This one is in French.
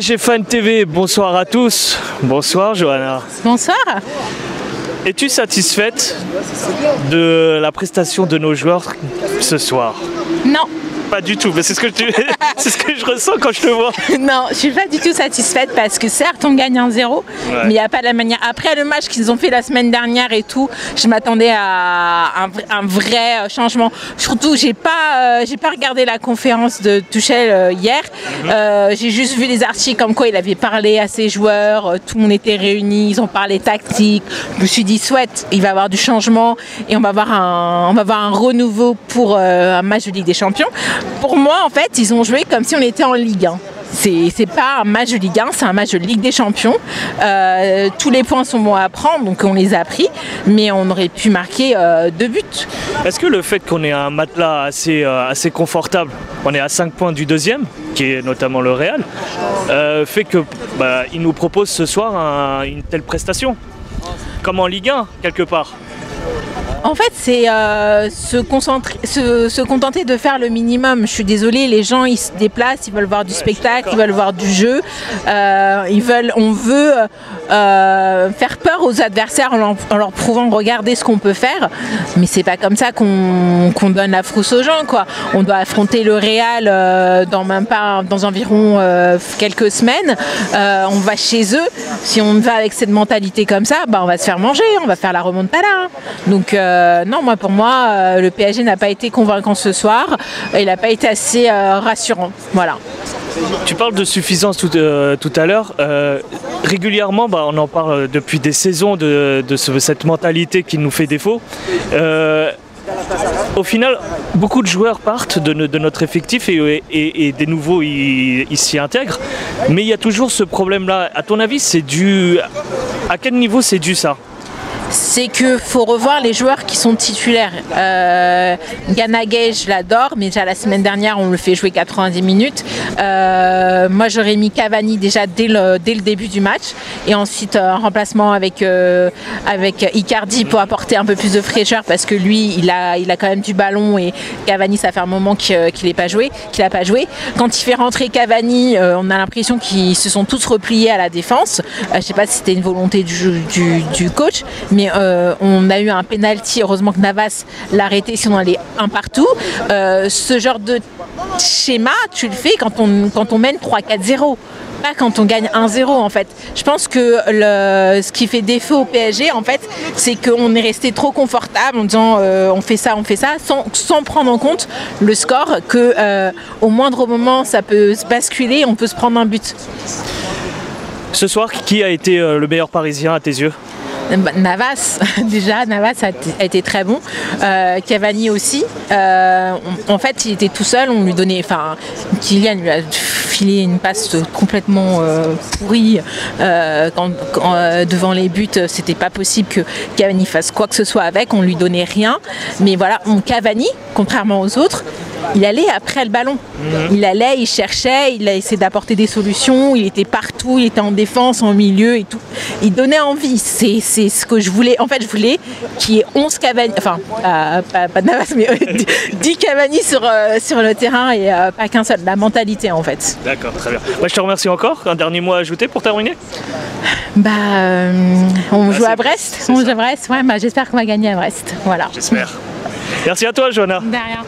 PSG Fan TV, bonsoir à tous. Bonsoir Johanna. Bonsoir. Es-tu satisfaite de la prestation de nos joueurs ce soir? Non. Pas du tout, mais c'est ce que je ressens quand je te vois. Non, je suis pas du tout satisfaite parce que certes on gagne 1-0, ouais. Mais il n'y a pas de la manière. Après le match qu'ils ont fait la semaine dernière et tout, je m'attendais à un vrai changement. Surtout, j'ai pas regardé la conférence de Tuchel hier. J'ai juste vu les articles comme quoi il avait parlé à ses joueurs, tout le monde était réuni, ils ont parlé tactique. Je me suis dit souhaite, il va y avoir du changement et on va avoir un renouveau pour un match de Ligue des Champions. Pour moi, en fait, ils ont joué comme si on était en Ligue 1. C'est pas un match de Ligue 1, c'est un match de Ligue des Champions. Tous les points sont bons à prendre, donc on les a pris, mais on aurait pu marquer 2 buts. Est-ce que le fait qu'on ait un matelas assez confortable, on est à 5 points du deuxième, qui est notamment le Real, fait que il nous propose ce soir une telle prestation, comme en Ligue 1 quelque part? En fait, c'est se contenter de faire le minimum. Je suis désolée, les gens ils se déplacent, ils veulent voir du spectacle, ils veulent voir du jeu. On veut faire peur aux adversaires en leur prouvant regardez ce qu'on peut faire. Mais c'est pas comme ça qu'on donne la frousse aux gens, quoi. On doit affronter le Real dans environ quelques semaines. On va chez eux. Si on va avec cette mentalité comme ça, on va se faire manger, on va faire la remontada. Hein. Donc non, pour moi, le PSG n'a pas été convaincant ce soir. Il n'a pas été assez rassurant. Voilà. Tu parles de suffisance tout à l'heure. Régulièrement, on en parle depuis des saisons de cette mentalité qui nous fait défaut. Au final, beaucoup de joueurs partent de notre effectif et des nouveaux ils s'y intègrent. Mais il y a toujours ce problème-là. À ton avis, c'est dû... À quel niveau c'est dû ça? C'est qu'il faut revoir les joueurs qui sont titulaires. Gana Gueye, je l'adore, mais déjà la semaine dernière, on le fait jouer 90 minutes. Moi, j'aurais mis Cavani déjà dès le début du match. Et ensuite, un remplacement avec Icardi pour apporter un peu plus de fraîcheur parce que lui, il a quand même du ballon et Cavani, ça fait un moment qu'il n'a pas joué. Quand il fait rentrer Cavani, on a l'impression qu'ils se sont tous repliés à la défense. Je ne sais pas si c'était une volonté du coach, mais on a eu un penalty, heureusement que Navas l'a arrêté, sinon on allait un partout. Ce genre de schéma, tu le fais quand on mène 3-4-0. Pas quand on gagne 1-0 en fait. Je pense que ce qui fait défaut au PSG en fait, c'est qu'on est resté trop confortable en disant on fait ça, sans prendre en compte le score, que au moindre moment ça peut se basculer, on peut se prendre un but. Ce soir, qui a été le meilleur Parisien à tes yeux? Navas, déjà, Navas a été très bon. Cavani aussi. En fait, il était tout seul. On lui donnait, Kylian lui a filé une passe complètement pourrie devant les buts. C'était pas possible que Cavani fasse quoi que ce soit avec. On lui donnait rien. Mais voilà, Cavani, contrairement aux autres, il allait après le ballon. Il allait, il cherchait, il a essayé d'apporter des solutions, il était partout, il était en défense, en milieu et tout. Il donnait envie. C'est ce que je voulais. En fait, je voulais qu'il y ait 11 Cavani, pas de Navas, mais 10 Cavani sur le terrain et pas qu'un seul. La mentalité, en fait. D'accord, très bien. Je te remercie encore. Un dernier mot à ajouter pour terminer? On joue à Brest. On joue à Brest. Ouais, j'espère qu'on va gagner à Brest. Voilà. J'espère. Merci à toi, Johanna. De rien.